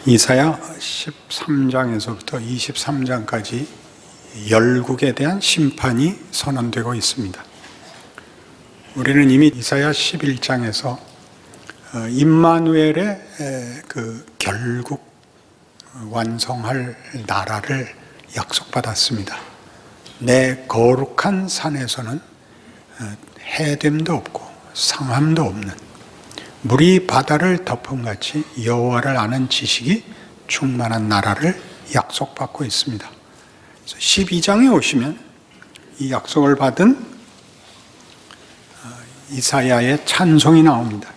이사야 13장에서부터 23장까지 열국에 대한 심판이 선언되고 있습니다. 우리는 이미 이사야 11장에서 임마누엘의 그 결국 완성할 나라를 약속받았습니다. 내 거룩한 산에서는 해됨도 없고 상함도 없는 물이 바다를 덮음같이 여호와를 아는 지식이 충만한 나라를 약속받고 있습니다. 12장에 오시면 이 약속을 받은 이사야의 찬송이 나옵니다.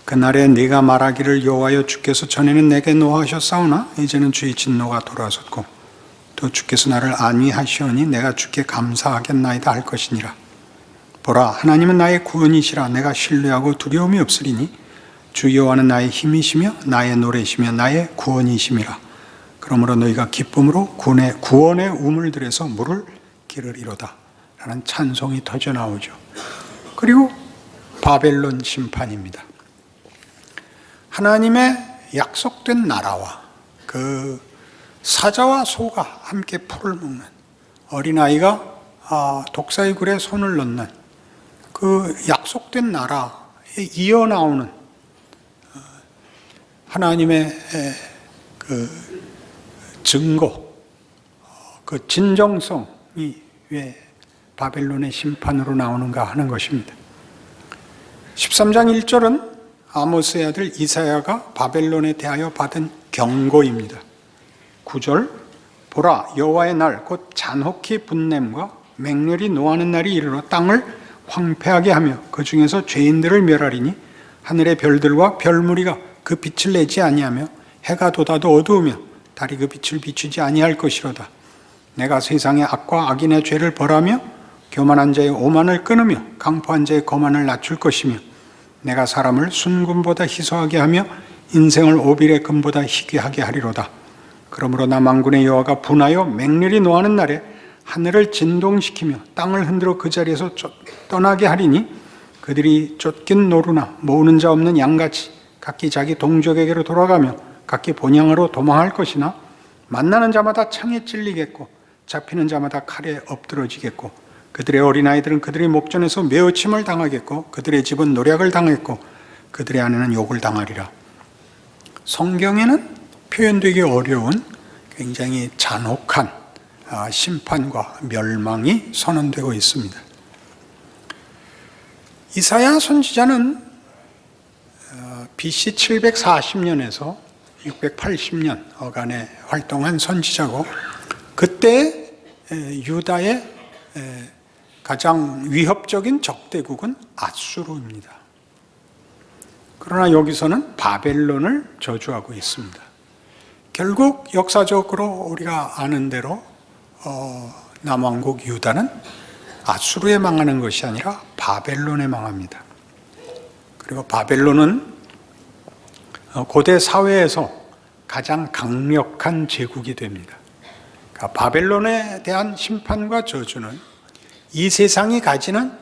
그날에 네가 말하기를 여호와여 주께서 전에는 내게 노하셨사오나 이제는 주의 진노가 돌아섰고 또 주께서 나를 안위하시오니 내가 주께 감사하겠나이다 할 것이니라. 보라, 하나님은 나의 구원이시라. 내가 신뢰하고 두려움이 없으리니 주 여호와는 나의 힘이시며 나의 노래시며 나의 구원이심이라. 그러므로 너희가 기쁨으로 구원의 우물들에서 물을 기르리로다 라는 찬송이 터져 나오죠. 그리고 바벨론 심판입니다. 하나님의 약속된 나라와 그 사자와 소가 함께 풀을 먹는, 어린아이가 독사의 굴에 손을 넣는 그 약속된 나라에 이어 나오는 하나님의 그 증거, 그 진정성이 왜 바벨론의 심판으로 나오는가 하는 것입니다. 13장 1절은 아모스의 아들 이사야가 바벨론에 대하여 받은 경고입니다. 9절, 보라, 여호와의 날 곧 잔혹히 분냄과 맹렬히 노하는 날이 이르러 땅을 황폐하게 하며 그 중에서 죄인들을 멸하리니 하늘의 별들과 별무리가 그 빛을 내지 아니하며 해가 돋아도 어두우며 달이 그 빛을 비추지 아니할 것이로다. 내가 세상의 악과 악인의 죄를 벌하며 교만한 자의 오만을 끊으며 강포한 자의 거만을 낮출 것이며 내가 사람을 순금보다 희소하게 하며 인생을 오빌의 금보다 희귀하게 하리로다. 그러므로 나 만군의 여호와가 분하여 맹렬히 노하는 날에 하늘을 진동시키며 땅을 흔들어 그 자리에서 떠나게 하리니 그들이 쫓긴 노루나 모으는 자 없는 양같이 각기 자기 동족에게로 돌아가며 각기 본향으로 도망할 것이나 만나는 자마다 창에 찔리겠고 잡히는 자마다 칼에 엎드러지겠고 그들의 어린아이들은 그들의 목전에서 메어침을 당하겠고 그들의 집은 노략을 당했고 그들의 아내는 욕을 당하리라. 성경에는 표현되기 어려운 굉장히 잔혹한 심판과 멸망이 선언되고 있습니다. 이사야 선지자는 BC 740년에서 680년 어간에 활동한 선지자고 그때 유다의 가장 위협적인 적대국은 아수르입니다. 그러나 여기서는 바벨론을 저주하고 있습니다. 결국 역사적으로 우리가 아는 대로 남왕국 유다는 아수르에 망하는 것이 아니라 바벨론에 망합니다. 그리고 바벨론은 고대 사회에서 가장 강력한 제국이 됩니다. 그러니까 바벨론에 대한 심판과 저주는 이 세상이 가지는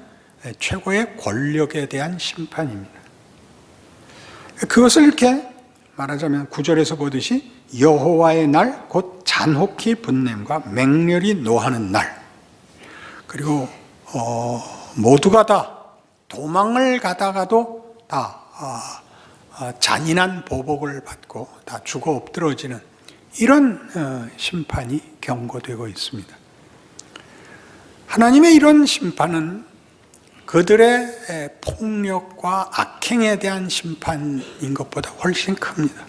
최고의 권력에 대한 심판입니다. 그것을 이렇게 말하자면 9절에서 보듯이 여호와의 날 곧 잔혹히 분냄과 맹렬히 노하는 날, 그리고 모두가 다 도망을 가다가도 다 잔인한 보복을 받고 다 죽어 엎드러지는 이런 심판이 경고되고 있습니다. 하나님의 이런 심판은 그들의 폭력과 악행에 대한 심판인 것보다 훨씬 큽니다.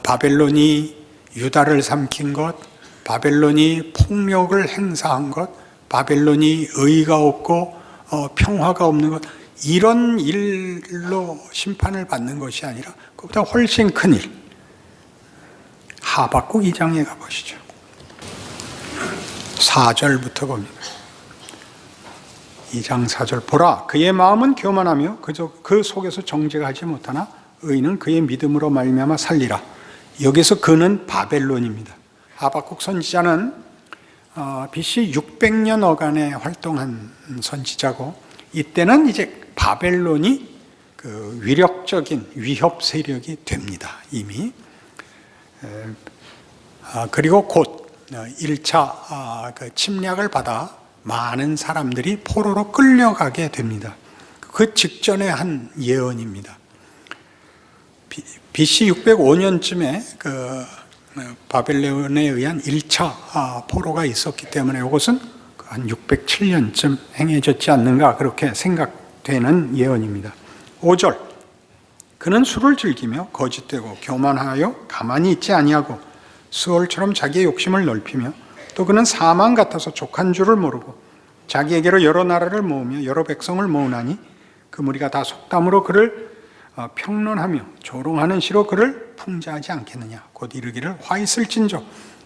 바벨론이 유다를 삼킨 것, 바벨론이 폭력을 행사한 것, 바벨론이 의가 없고 평화가 없는 것, 이런 일로 심판을 받는 것이 아니라 그보다 훨씬 큰 일. 하박국 2장에 가보시죠. 4절부터 봅니다. 2장 4절, 보라, 그의 마음은 교만하며 그 속에서 정죄가 하지 못하나 의인은 그의 믿음으로 말미암아 살리라. 여기서 그는 바벨론입니다. 하박국 선지자는 BC 600년 어간에 활동한 선지자고 이때는 이제 바벨론이 그 그 위력적인 위협 세력이 됩니다. 이미. 그리고 곧 1차 그 침략을 받아 많은 사람들이 포로로 끌려가게 됩니다. 그 직전에 한 예언입니다. BC 605년쯤에 그 바벨론에 의한 1차 포로가 있었기 때문에 이것은 한 607년쯤 행해졌지 않는가 그렇게 생각되는 예언입니다. 5절, 그는 술을 즐기며 거짓되고 교만하여 가만히 있지 아니하고 수월처럼 자기의 욕심을 넓히며 또 그는 사망 같아서 족한 줄을 모르고 자기에게로 여러 나라를 모으며 여러 백성을 모으나니 그 무리가 다 속담으로 그를 평론하며 조롱하는 시로 그를 풍자하지 않겠느냐. 곧 이르기를 화 있을진저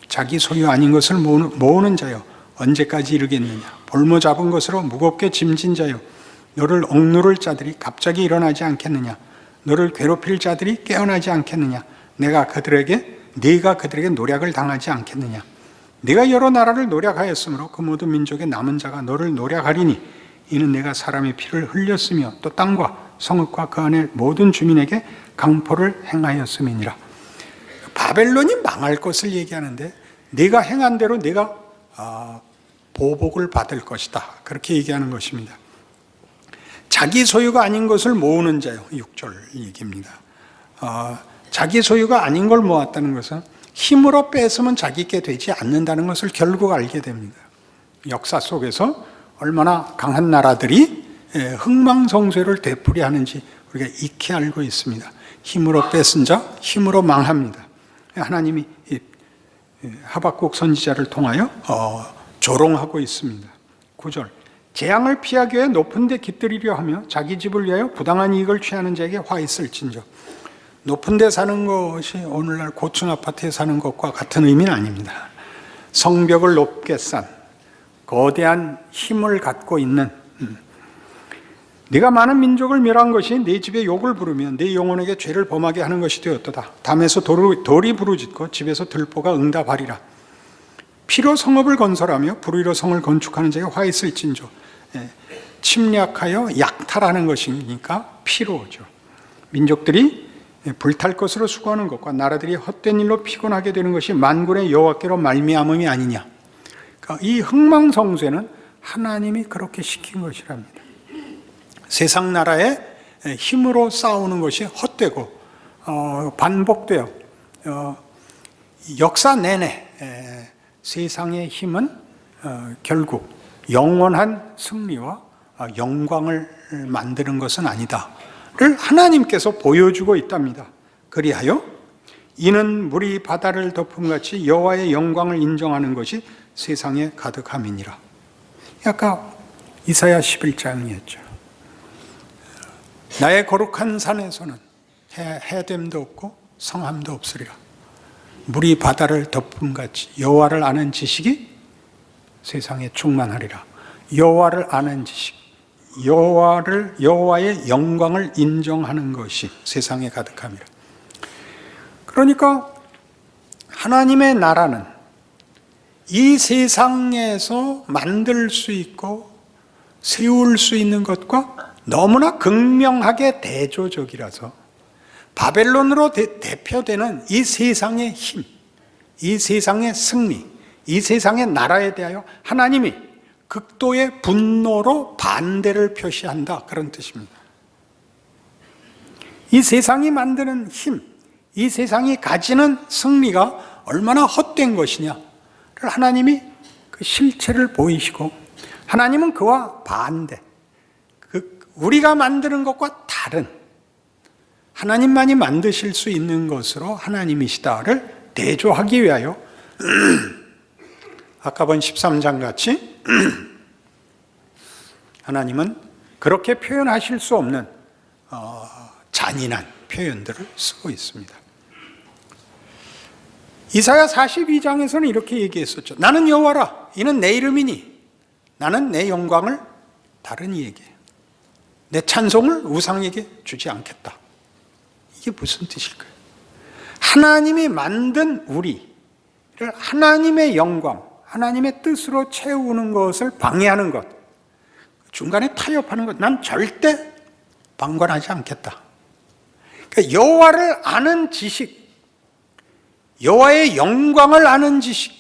자기 소유 아닌 것을 모으는 자여 언제까지 이르겠느냐. 볼모 잡은 것으로 무겁게 짐진 자여 너를 억누를 자들이 갑자기 일어나지 않겠느냐. 너를 괴롭힐 자들이 깨어나지 않겠느냐. 네가 그들에게 노략을 당하지 않겠느냐. 네가 여러 나라를 노략하였으므로 그 모든 민족의 남은 자가 너를 노략하리니 이는 내가 사람의 피를 흘렸으며 또 땅과 성읍과 그 안에 모든 주민에게 강포를 행하였음이니라. 바벨론이 망할 것을 얘기하는데 네가 행한 대로 네가 보복을 받을 것이다. 그렇게 얘기하는 것입니다. 자기 소유가 아닌 것을 모으는 자요. 6절 얘기입니다. 자기 소유가 아닌 걸 모았다는 것은 힘으로 뺏으면 자기께 되지 않는다는 것을 결국 알게 됩니다. 역사 속에서 얼마나 강한 나라들이 흥망성쇠를 되풀이하는지 우리가 익히 알고 있습니다. 힘으로 뺏은 자, 힘으로 망합니다. 하나님이 하박국 선지자를 통하여 조롱하고 있습니다. 9절, 재앙을 피하기 위해 높은 데 깃들이려 하며 자기 집을 위하여 부당한 이익을 취하는 자에게 화 있을진저. 높은 데 사는 것이 오늘날 고층 아파트에 사는 것과 같은 의미는 아닙니다. 성벽을 높게 쌓은 거대한 힘을 갖고 있는, 네가 많은 민족을 멸한 것이 네 집에 욕을 부르며 네 영혼에게 죄를 범하게 하는 것이 되었도다. 담에서 돌이 부르짖고 집에서 들보가 응답하리라. 피로 성읍을 건설하며 불의로 성을 건축하는 자에게 화 있을진저. 침략하여 약탈하는 것이니까 피로죠. 민족들이 불탈 것으로 수고하는 것과 나라들이 헛된 일로 피곤하게 되는 것이 만군의 여호와께로 말미암음이 아니냐. 그러니까 이 흥망성쇠는 하나님이 그렇게 시킨 것이랍니다. 세상 나라의 힘으로 싸우는 것이 헛되고 반복되어 역사 내내 세상의 힘은 결국 영원한 승리와 영광을 만드는 것은 아니다를 하나님께서 보여주고 있답니다. 그리하여 이는 물이 바다를 덮음같이 여호와의 영광을 인정하는 것이 세상에 가득함이니라. 아까 이사야 11장이었죠. 나의 거룩한 산에서는 해됨도 없고 성함도 없으리라. 물이 바다를 덮음같이 여호와를 아는 지식이 세상에 충만하리라. 여호와를 아는 지식, 여호와의 영광을 인정하는 것이 세상에 가득함이라. 그러니까 하나님의 나라는 이 세상에서 만들 수 있고 세울 수 있는 것과 너무나 극명하게 대조적이라서 바벨론으로 대표되는 이 세상의 힘, 이 세상의 승리, 이 세상의 나라에 대하여 하나님이 극도의 분노로 반대를 표시한다, 그런 뜻입니다. 이 세상이 만드는 힘, 이 세상이 가지는 승리가 얼마나 헛된 것이냐를 하나님이 그 실체를 보이시고, 하나님은 그와 반대, 우리가 만드는 것과 다른 하나님만이 만드실 수 있는 것으로 하나님이시다를 대조하기 위하여 아까 본 13장 같이 하나님은 그렇게 표현하실 수 없는 잔인한 표현들을 쓰고 있습니다. 이사야 42장에서는 이렇게 얘기했었죠. 나는 여호와라, 이는 내 이름이니 나는 내 영광을 다른 이에게, 내 찬송을 우상에게 주지 않겠다. 이게 무슨 뜻일까요? 하나님이 만든 우리를 하나님의 영광, 하나님의 뜻으로 채우는 것을 방해하는 것, 중간에 타협하는 것, 난 절대 방관하지 않겠다. 그러니까 여호와를 아는 지식, 여호와의 영광을 아는 지식,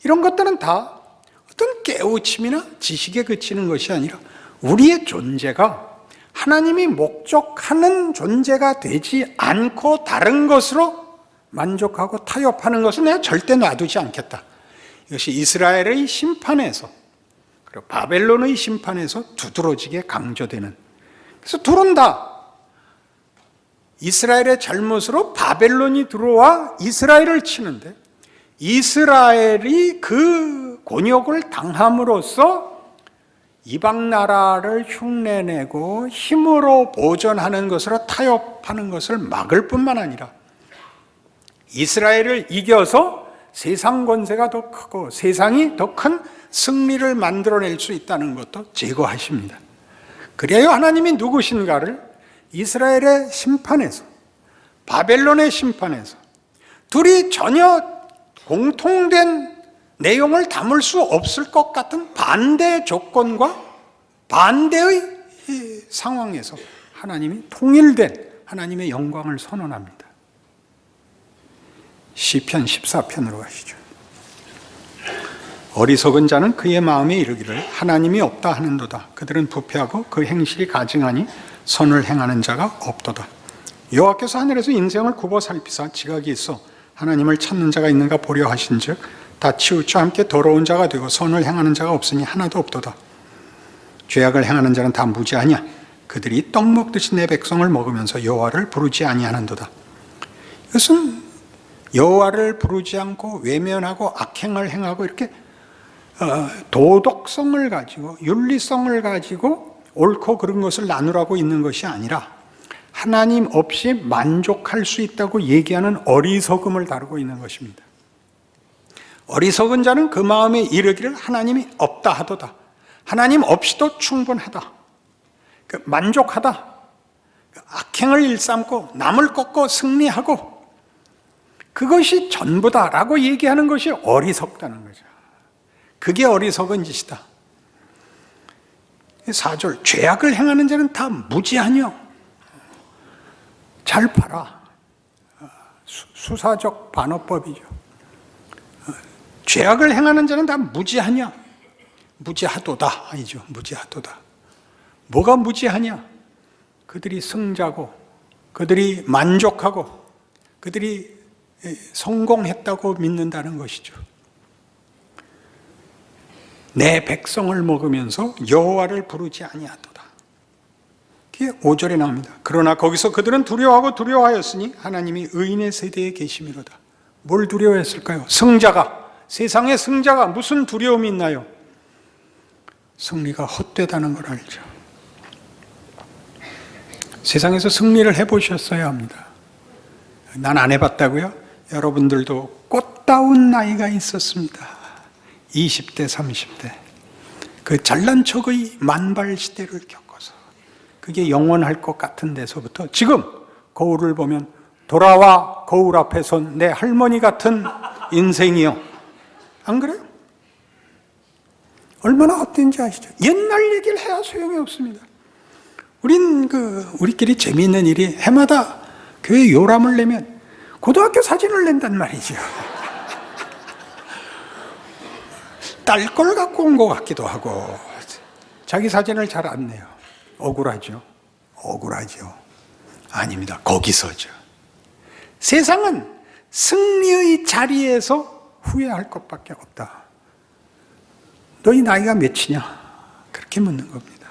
이런 것들은 다 어떤 깨우침이나 지식에 그치는 것이 아니라 우리의 존재가 하나님이 목적하는 존재가 되지 않고 다른 것으로 만족하고 타협하는 것은 내가 절대 놔두지 않겠다. 이것이 이스라엘의 심판에서, 그리고 바벨론의 심판에서 두드러지게 강조되는, 그래서 둘은 다 이스라엘의 잘못으로 바벨론이 들어와 이스라엘을 치는데, 이스라엘이 그 곤욕을 당함으로써 이방 나라를 흉내내고 힘으로 보존하는 것으로 타협하는 것을 막을 뿐만 아니라 이스라엘을 이겨서 세상 권세가 더 크고 세상이 더 큰 승리를 만들어낼 수 있다는 것도 제거하십니다. 그래야 하나님이 누구신가를 이스라엘의 심판에서, 바벨론의 심판에서 둘이 전혀 공통된 내용을 담을 수 없을 것 같은 반대 조건과 반대의 상황에서 하나님이 통일된 하나님의 영광을 선언합니다. 시편 14편으로 가시죠. 어리석은 자는 그의 마음에 이르기를 하나님이 없다 하는도다. 그들은 부패하고 그 행실이 가증하니 선을 행하는 자가 없도다. 여호와께서 하늘에서 인생을 굽어 살피사 지각이 있어 하나님을 찾는 자가 있는가 보려 하신즉 다 치우쳐 함께 더러운 자가 되고 선을 행하는 자가 없으니 하나도 없도다. 죄악을 행하는 자는 다 무지하냐? 그들이 떡 먹듯이 내 백성을 먹으면서 여호와를 부르지 아니하는도다. 이것은 여호와를 부르지 않고 외면하고 악행을 행하고 이렇게 도덕성을 가지고 윤리성을 가지고 옳고 그른 것을 나누라고 있는 것이 아니라 하나님 없이 만족할 수 있다고 얘기하는 어리석음을 다루고 있는 것입니다. 어리석은 자는 그 마음에 이르기를 하나님이 없다 하도다. 하나님 없이도 충분하다. 만족하다. 악행을 일삼고 남을 꺾고 승리하고 그것이 전부다라고 얘기하는 것이 어리석다는 거죠. 그게 어리석은 짓이다. 4절, 죄악을 행하는 자는 다 무지하뇨. 잘 봐라. 수사적 반어법이죠. 죄악을 행하는 자는 다 무지하냐? 무지하도다 아니죠. 무지하도다. 뭐가 무지하냐? 그들이 승자고 그들이 만족하고 그들이 성공했다고 믿는다는 것이죠. 내 백성을 먹으면서 여호와를 부르지 아니하도다. 그게 5절에 나옵니다. 그러나 거기서 그들은 두려워하고 두려워하였으니 하나님이 의인의 세대에 계심이로다. 뭘 두려워했을까요? 승자가, 세상의 승자가 무슨 두려움이 있나요? 승리가 헛되다는 걸 알죠. 세상에서 승리를 해보셨어야 합니다. 난 안 해봤다고요? 여러분들도 꽃다운 나이가 있었습니다. 20대, 30대. 그 잘난 척의 만발 시대를 겪어서 그게 영원할 것 같은 데서부터 지금 거울을 보면 돌아와 거울 앞에 선 내 할머니 같은 인생이요. 안 그래요? 얼마나 헛된지 아시죠? 옛날 얘기를 해야 소용이 없습니다. 우리끼리 재미있는 일이 해마다 교회 요람을 내면 고등학교 사진을 낸단 말이죠. 딸 걸 갖고 온 것 같기도 하고 자기 사진을 잘 안 내요. 억울하죠. 억울하죠. 아닙니다. 거기서죠. 세상은 승리의 자리에서 후회할 것밖에 없다. 너희 나이가 몇이냐? 그렇게 묻는 겁니다.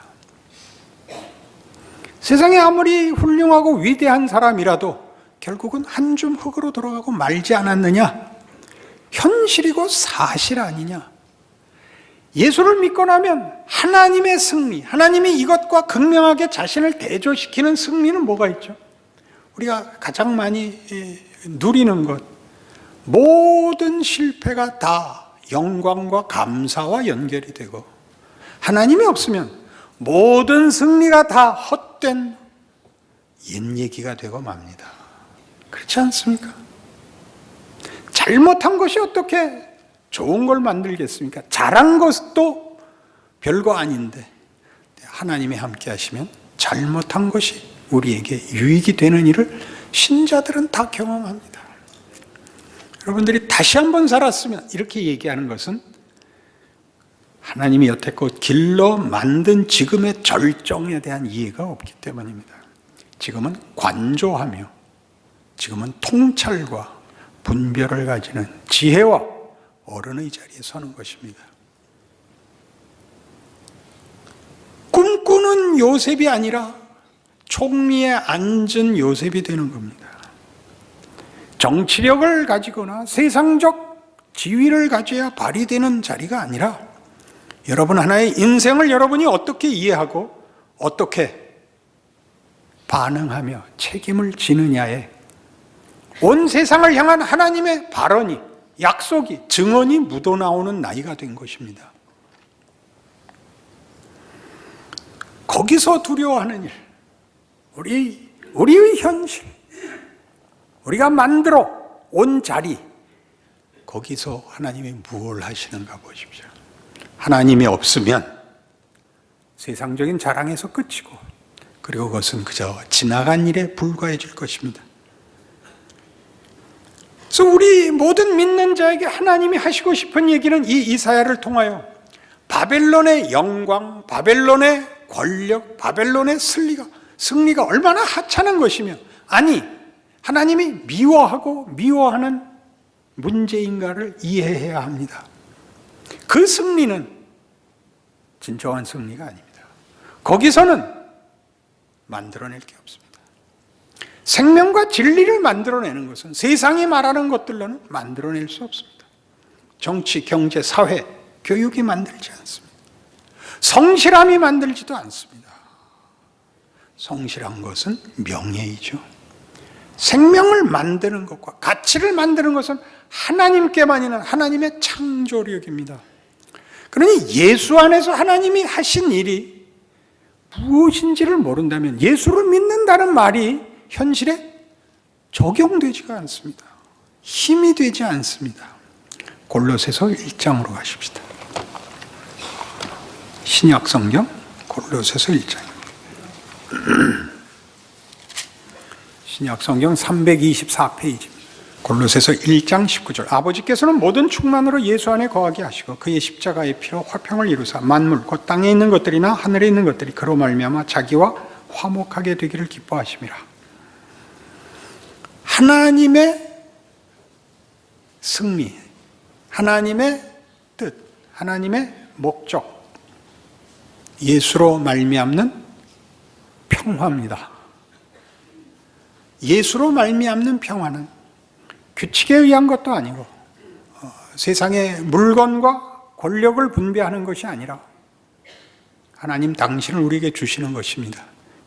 세상에 아무리 훌륭하고 위대한 사람이라도 결국은 한 줌 흙으로 들어가고 말지 않았느냐? 현실이고 사실 아니냐? 예수를 믿고 나면 하나님의 승리, 하나님이 이것과 극명하게 자신을 대조시키는 승리는 뭐가 있죠? 우리가 가장 많이 누리는 것, 모든 실패가 다 영광과 감사와 연결이 되고 하나님이 없으면 모든 승리가 다 헛된 옛 얘기가 되고 맙니다. 그렇지 않습니까? 잘못한 것이 어떻게 좋은 걸 만들겠습니까? 잘한 것도 별거 아닌데 하나님이 함께 하시면 잘못한 것이 우리에게 유익이 되는 일을 신자들은 다 경험합니다. 여러분들이 다시 한번 살았으면 이렇게 얘기하는 것은 하나님이 여태껏 길러 만든 지금의 절정에 대한 이해가 없기 때문입니다. 지금은 관조하며 지금은 통찰과 분별을 가지는 지혜와 어른의 자리에 서는 것입니다. 꿈꾸는 요셉이 아니라 총리에 앉은 요셉이 되는 겁니다. 정치력을 가지거나 세상적 지위를 가져야 발휘되는 자리가 아니라 여러분 하나의 인생을 여러분이 어떻게 이해하고 어떻게 반응하며 책임을 지느냐에 온 세상을 향한 하나님의 발언이, 약속이, 증언이 묻어나오는 나이가 된 것입니다. 거기서 두려워하는 일, 우리의 현실, 우리가 만들어 온 자리, 거기서 하나님이 무엇을 하시는가 보십시오. 하나님이 없으면 세상적인 자랑에서 끝이고, 그리고 그것은 그저 지나간 일에 불과해질 것입니다. 그래서 우리 모든 믿는 자에게 하나님이 하시고 싶은 얘기는 이 이사야를 통하여 바벨론의 영광, 바벨론의 권력, 바벨론의 승리가 얼마나 하찮은 것이며, 아니 하나님이 미워하는 문제인가를 이해해야 합니다. 그 승리는 진정한 승리가 아닙니다. 거기서는 만들어낼 게 없습니다. 생명과 진리를 만들어내는 것은 세상이 말하는 것들로는 만들어낼 수 없습니다. 정치, 경제, 사회, 교육이 만들지 않습니다. 성실함이 만들지도 않습니다. 성실한 것은 명예이죠. 생명을 만드는 것과 가치를 만드는 것은 하나님께만 있는 하나님의 창조력입니다. 그러니 예수 안에서 하나님이 하신 일이 무엇인지를 모른다면 예수를 믿는다는 말이 현실에 적용되지가 않습니다. 힘이 되지 않습니다. 골로새서 1장으로 가십시다. 신약 성경 골로새서 1장입니다. 신약 성경 324페이지입니다. 골로새서 1장 19절. 아버지께서는 모든 충만으로 예수 안에 거하게 하시고 그의 십자가의 피로 화평을 이루사 만물 곧 땅에 있는 것들이나 하늘에 있는 것들이 그로 말미암아 자기와 화목하게 되기를 기뻐하심이라. 하나님의 승리, 하나님의 뜻, 하나님의 목적, 예수로 말미암는 평화입니다. 예수로 말미암는 평화는 규칙에 의한 것도 아니고 세상의 물건과 권력을 분배하는 것이 아니라 하나님 당신을 우리에게 주시는 것입니다.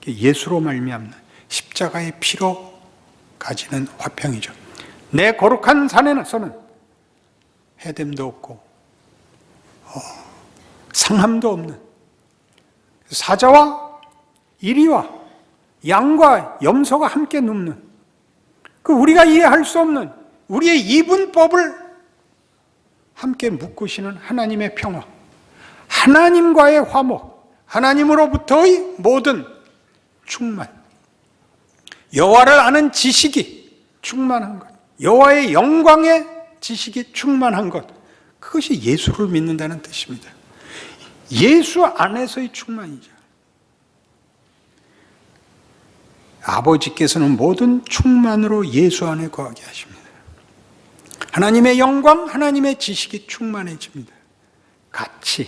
예수로 말미암는 십자가의 피로 가지는 화평이죠. 내 거룩한 산에서는 해됨도 없고 상함도 없는 사자와 이리와 양과 염소가 함께 눕는 그 우리가 이해할 수 없는 우리의 이분법을 함께 묶으시는 하나님의 평화, 하나님과의 화목, 하나님으로부터의 모든 충만, 여호와를 아는 지식이 충만한 것, 여호와의 영광의 지식이 충만한 것, 그것이 예수를 믿는다는 뜻입니다. 예수 안에서의 충만이죠. 아버지께서는 모든 충만으로 예수 안에 거하게 하십니다. 하나님의 영광, 하나님의 지식이 충만해집니다. 가치,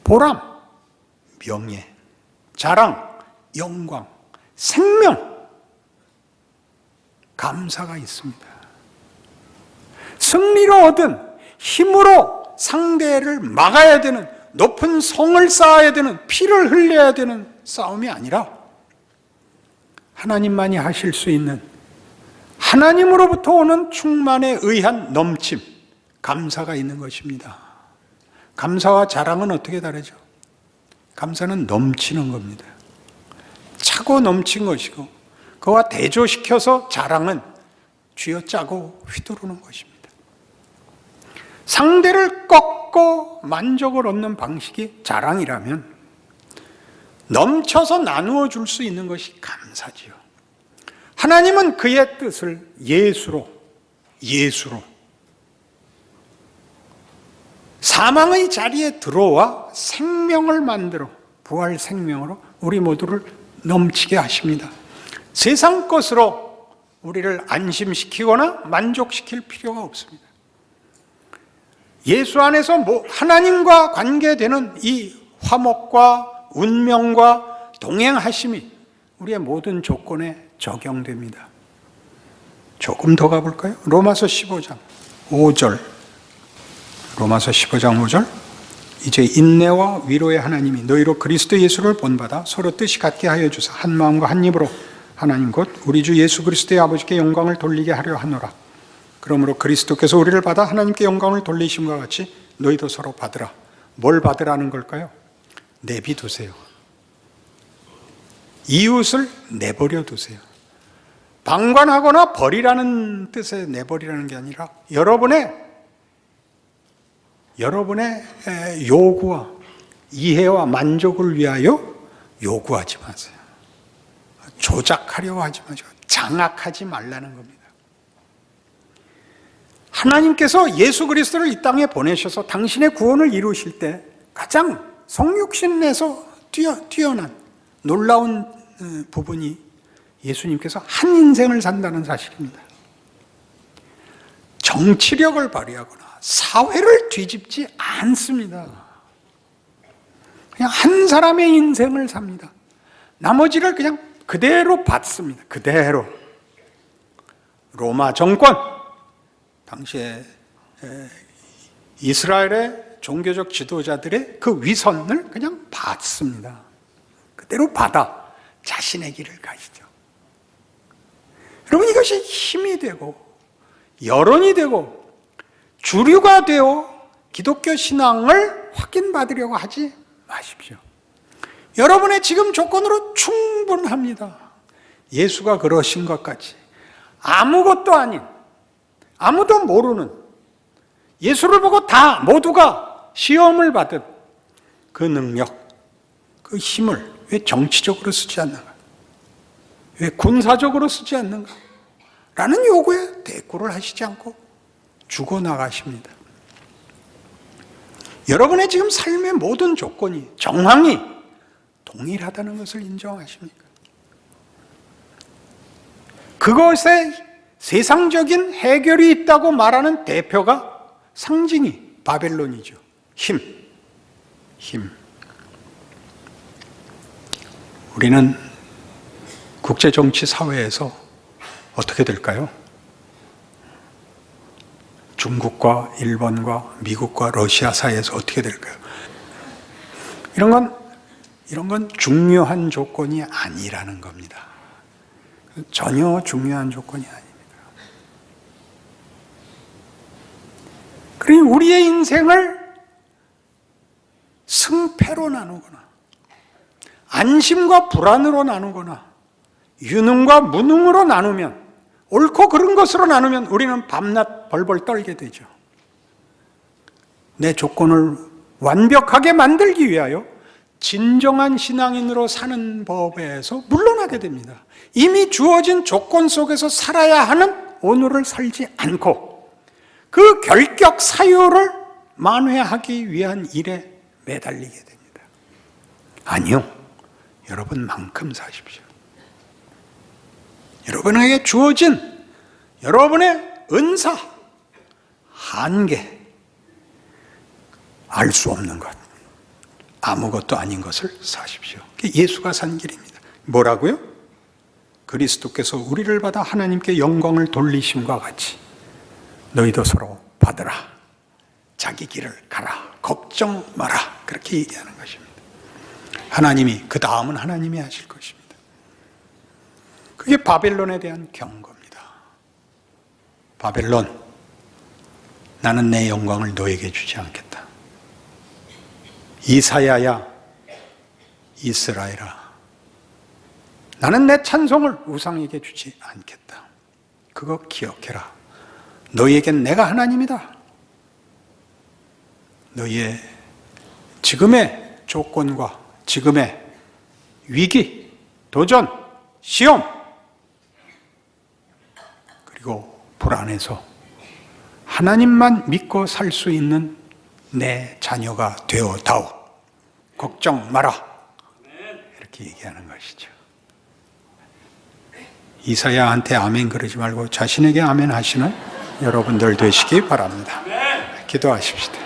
보람, 명예, 자랑, 영광, 생명, 감사가 있습니다. 승리로 얻은 힘으로 상대를 막아야 되는, 높은 성을 쌓아야 되는, 피를 흘려야 되는 싸움이 아니라 하나님만이 하실 수 있는 하나님으로부터 오는 충만에 의한 넘침, 감사가 있는 것입니다. 감사와 자랑은 어떻게 다르죠? 감사는 넘치는 겁니다. 차고 넘친 것이고, 그와 대조시켜서 자랑은 쥐어짜고 휘두르는 것입니다. 상대를 꺾고 만족을 얻는 방식이 자랑이라면 넘쳐서 나누어 줄 수 있는 것이 감사지요. 하나님은 그의 뜻을 예수로 사망의 자리에 들어와 생명을 만들어 부활 생명으로 우리 모두를 넘치게 하십니다. 세상 것으로 우리를 안심시키거나 만족시킬 필요가 없습니다. 예수 안에서 하나님과 관계되는 이 화목과 운명과 동행하심이 우리의 모든 조건에 적용됩니다. 조금 더 가볼까요? 로마서 15장 5절. 로마서 15장 5절. 이제 인내와 위로의 하나님이 너희로 그리스도 예수를 본받아 서로 뜻이 같게 하여 주사 한 마음과 한 입으로 하나님 곧 우리 주 예수 그리스도의 아버지께 영광을 돌리게 하려 하노라. 그러므로 그리스도께서 우리를 받아 하나님께 영광을 돌리심과 같이 너희도 서로 받으라. 뭘 받으라는 걸까요? 내비두세요. 이웃을 내버려 두세요. 방관하거나 버리라는 뜻의 내버리라는 게 아니라 여러분의 요구와 이해와 만족을 위하여 요구하지 마세요. 조작하려고 하지 마세요. 장악하지 말라는 겁니다. 하나님께서 예수 그리스도를 이 땅에 보내셔서 당신의 구원을 이루실 때 가장 성육신에서 뛰어난 놀라운 부분이 예수님께서 한 인생을 산다는 사실입니다. 정치력을 발휘하거나 사회를 뒤집지 않습니다. 그냥 한 사람의 인생을 삽니다. 나머지를 그냥 그대로 받습니다. 그대로. 로마 정권, 당시에 이스라엘의 종교적 지도자들의 그 위선을 그냥 받습니다. 그대로 받아 자신의 길을 가시죠. 여러분, 이것이 힘이 되고 여론이 되고 주류가 되어 기독교 신앙을 확인받으려고 하지 마십시오. 여러분의 지금 조건으로 충분합니다. 예수가 그러신 것 같이 아무것도 아닌, 아무도 모르는, 예수를 보고 다 모두가 시험을 받은 그 능력, 그 힘을 왜 정치적으로 쓰지 않는가? 왜 군사적으로 쓰지 않는가? 라는 요구에 대꾸를 하시지 않고 죽어나가십니다. 여러분의 지금 삶의 모든 조건이, 정황이 동일하다는 것을 인정하십니까? 그것에 세상적인 해결이 있다고 말하는 대표가, 상징이 바벨론이죠. 힘. 우리는 국제정치 사회에서 어떻게 될까요? 중국과 일본과 미국과 러시아 사이에서 어떻게 될까요? 이런 건 중요한 조건이 아니라는 겁니다. 전혀 중요한 조건이 아닙니다. 그러니 우리의 인생을 승패로 나누거나 안심과 불안으로 나누거나 유능과 무능으로 나누면, 옳고 그른 것으로 나누면 우리는 밤낮 벌벌 떨게 되죠. 내 조건을 완벽하게 만들기 위하여 진정한 신앙인으로 사는 법에서 물러나게 됩니다. 이미 주어진 조건 속에서 살아야 하는 오늘을 살지 않고 그 결격 사유를 만회하기 위한 일에 매달리게 됩니다. 아니요. 여러분만큼 사십시오. 여러분에게 주어진 여러분의 은사, 한계, 알 수 없는 것, 아무것도 아닌 것을 사십시오. 예수가 산 길입니다. 뭐라고요? 그리스도께서 우리를 받아 하나님께 영광을 돌리심과 같이 너희도 서로 받으라. 자기 길을 가라. 걱정 마라. 그렇게 얘기하는 것입니다. 하나님이, 그 다음은 하나님이 하실 것입니다. 그게 바벨론에 대한 경고입니다. 바벨론, 나는 내 영광을 너에게 주지 않겠다. 이사야야, 이스라엘아, 나는 내 찬송을 우상에게 주지 않겠다. 그거 기억해라. 너희에겐 내가 하나님이다. 너희의 지금의 조건과 지금의 위기, 도전, 시험, 그리고 불안해서 하나님만 믿고 살 수 있는 내 자녀가 되어다오. 걱정 마라. 이렇게 얘기하는 것이죠. 이사야한테 아멘 그러지 말고 자신에게 아멘 하시는 여러분들 되시기 바랍니다. 기도하십시다.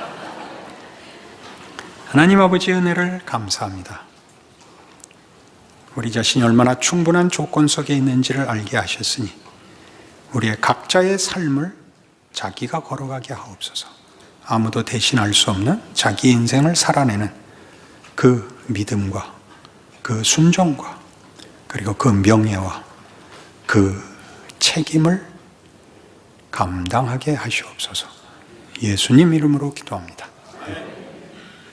하나님 아버지의 은혜를 감사합니다. 우리 자신이 얼마나 충분한 조건 속에 있는지를 알게 하셨으니 우리의 각자의 삶을 자기가 걸어가게 하옵소서. 아무도 대신할 수 없는 자기 인생을 살아내는 그 믿음과 그 순종과 그리고 그 명예와 그 책임을 감당하게 하시옵소서. 예수님 이름으로 기도합니다.